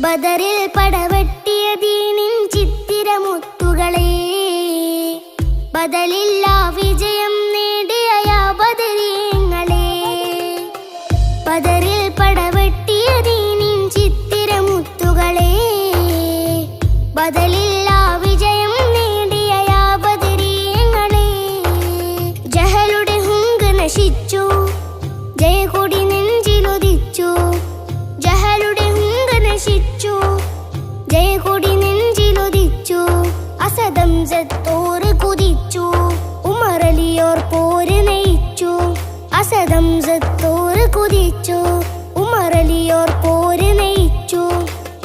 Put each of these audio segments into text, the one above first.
ബദറിൽ പടവെട്ടിയ ദീനിൻ ചിത്തിരമുത്തുകളെ, ബദലില്ലാ വിജയം നേടിയ യാ ബദരീങ്ങളെ. ബദറിൽ പടവെട്ടിയ ദീനിൻ ചിത്തിരമുത്തുകളെ, ബദലില്ലാ വിജയം നേടിയ യാ ബദരീങ്ങളെ. ജഹലുടെ ഹുങ്ക് നശിച്ചു, ജയകൊടി നെഞ്ചിലുദിച്ചു. ജഹലുടെ ഹുങ്ക് നശിച്ചു, ജയകൊടി നെഞ്ചിലുദിച്ചു. അസദം സത്തോറ് കുതിച്ചു, ഉമറലിയോർ പോര് നയിച്ചു. അസദം സത്തോറ് കുതിച്ചു, ഉമറലിയോർ പോര് നയിച്ചു.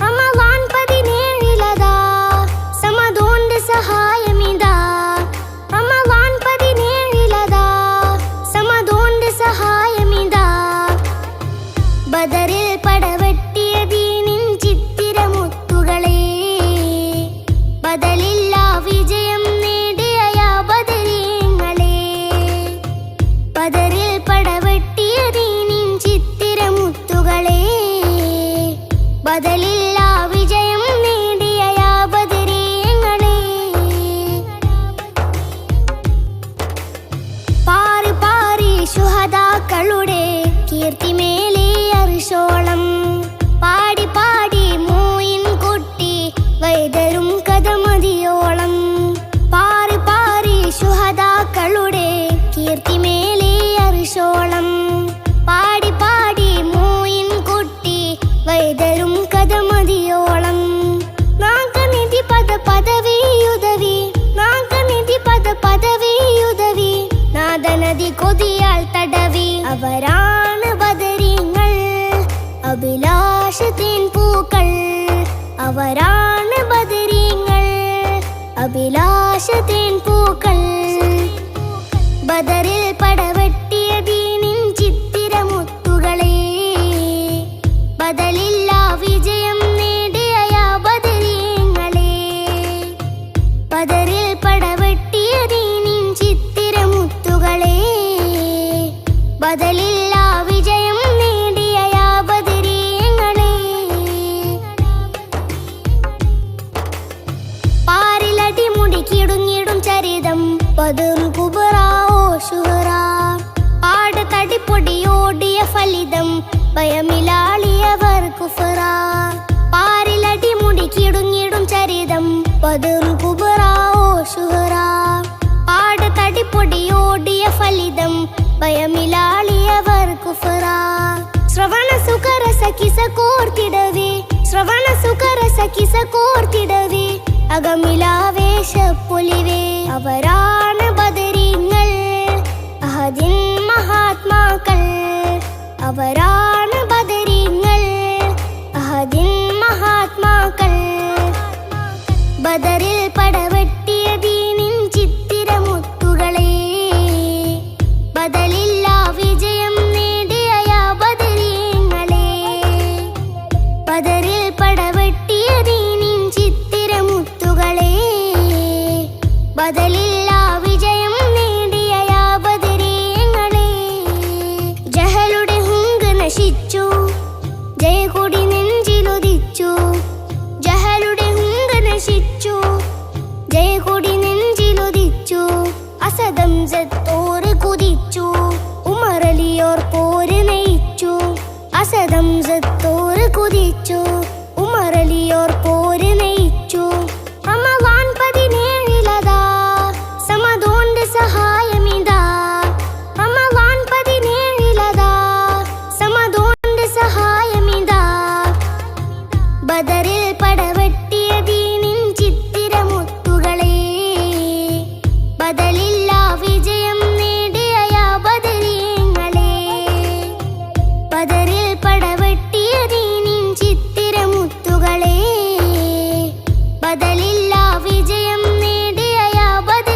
റമളാൻ 17 സമദോണ്ട് സഹായമിതാ. റമളാൻ 17 സമദോണ്ട് സഹായമിതാ. ബദറിൽ പടവെട്ടിയ ദീനിൻ ചിത്തിരമുത്തുകളെ, ബദലില്ലാ വിജയം നേടിയ യാ ബദരീങ്ങളെ. ബദറിൽ പടവെട്ടിയ ദീനിൻ ചിത്തിരമുത്തുകളെ, ബദലില്ലാ വിജയം നേടിയ യാ ബദരീങ്ങളെ. പാറി പാറി ശുഹദാക്കളുടെ കീർത്തിമേലെ അർശോളം. പാടി പാടി മൂയിൻ കൊട്ടി വൈതരും കഥമതിയോളം. പാറി പാറി ശുഹദാക്കളുടെ കീർത്തിമേലെ അർശോളം. പാടി പാടി മൂയിൻ കൊട്ടി വൈതരും കഥമതിയോളം. നാഗനിധി പദ പദവിയുദവി, നാഗനിധി പദ പദവിയുദവി. നാദനദി കൊതിയാൽ തടവി. അവരാണ് ബദരീങ്ങൾ, അഭിലാഷത്തിൻ പൂക്കൾ. അവരാണ് ബദരീങ്ങൾ, അഭിലാഷത്തിൻ പൂക്കൾ. ബദറിൽ പടവെട്ടിയ ദീനിൻ ചിത്തിരമുത്തുകളെ, ബദലില്ലാ വിജയം നേടിയ യാ ബദരീങ്ങളെ. ബദറിൽ പടവെട്ടിയ ദീനിൻ ചിത്തിരമുത്തുകളെ, ബദലില്ലാ വിജയം നേടിയ യാ ബദരീങ്ങളെ. പാരിലടി മുടിക്കിടുങ്ങിടും ചരിതം ബദർ കുബറ ഓ ശുഹറ. പാട് തടിപ്പൊടിയോടിയ ഫലിതം ഭയമിലാളിയവർ കുഫറ. പാരിലടി മുടിക്കിടുങ്ങിടും ചരിതം ബദർ കുബറ ഓ ശുഹറ. പാട് തടിപ്പൊടിയോടിയ ഫലിതം ഭയമിലാളിയവർ കുഫറ. ശ്രവണ സുഖര സഖിസ കോർത്തിടവേ, ശ്രവണ സുഖര സഖിസ കോർത്തിടവേ. അകമിലാവേശ പൊലിവേ. അവരാണ് ബദരീങ്ങൾ, അഹദിൻ മഹാത്മാക്കൾ. അവരാണ് ബദരീങ്ങൾ, അഹദിൻ മഹാത്മാക്കൾ. ബദറിൽ പടവെട്ടിയ ദീനിൻ ചിത്തിരമുത്തുകളെ, ബദലില്ലാ വിജയം നേടിയ യാ ബദരീങ്ങളെ. ബദറിൽ പടവെട്ടിയ ദീനിൻ ചിത്തിരമുത്തുകളെ, ബദലില്ലാ വിജയം നേടിയ യാ ബദരീങ്ങളെ. ജഹലുടെ ഹുങ്ക് നശിച്ചു, ജയകൊടി നെഞ്ചിലുദിച്ചു. ജഹലുടെ ഹുങ്ക് നശിച്ചു, ജയകൊടി നെഞ്ചിലുദിച്ചു. അസദം സത്തോറ് കുതിച്ചു, ഉമറലിയോർ പോര് നയിച്ചു. അസദം സത്തോറ് കുതിച്ചു, ഉമറലിയോർ പോര് നയിച്ചു. റമളാൻ 17 സമദോണ്ട് സഹായമിതാ. റമളാൻ 17 സമദോണ്ട് സഹായമിതാ. ബദറിൽ പടവെട്ടിയ ദീനിൻ ചിത്തിരമുത്തുകളെ, ബദലില്ലാ വിജയം നേടിയ യാ ബദരീങ്ങളെ. ബദറിൽ